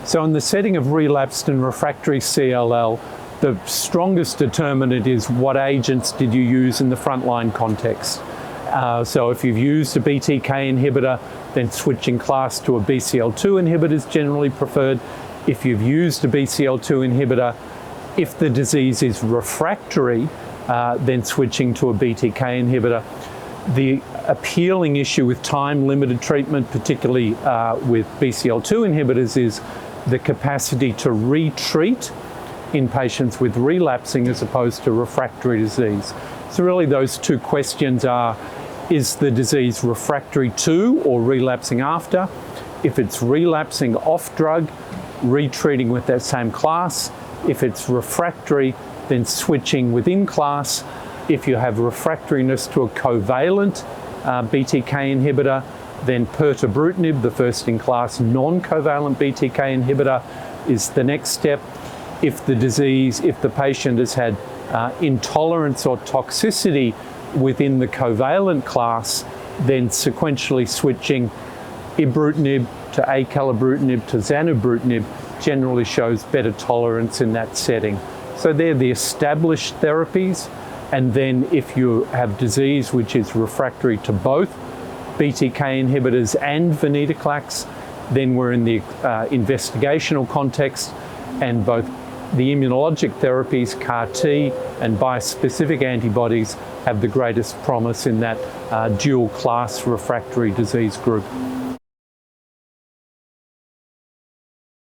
So in the setting of relapsed and refractory CLL, the strongest determinant is what agents did you use in the frontline context. So if you've used a BTK inhibitor, then switching class to a BCL2 inhibitor is generally preferred. If you've used a BCL2 inhibitor, if the disease is refractory, then switching to a BTK inhibitor. The appealing issue with time-limited treatment, particularly with BCL2 inhibitors, is the capacity to retreat in patients with relapsing as opposed to refractory disease. So really those two questions are, is the disease refractory to or relapsing after? If it's relapsing off drug, retreating with that same class. If it's refractory, then switching within class. If you have refractoriness to a covalent BTK inhibitor, then pirtobrutinib, the first-in-class non-covalent BTK inhibitor, is the next step. If the patient has had intolerance or toxicity within the covalent class, then sequentially switching ibrutinib to acalabrutinib to zanubrutinib generally shows better tolerance in that setting. So they're the established therapies. And then if you have disease which is refractory to both BTK inhibitors and venetoclax, then we're in the investigational context, and both the immunologic therapies, CAR-T and bispecific antibodies, have the greatest promise in that dual class refractory disease group.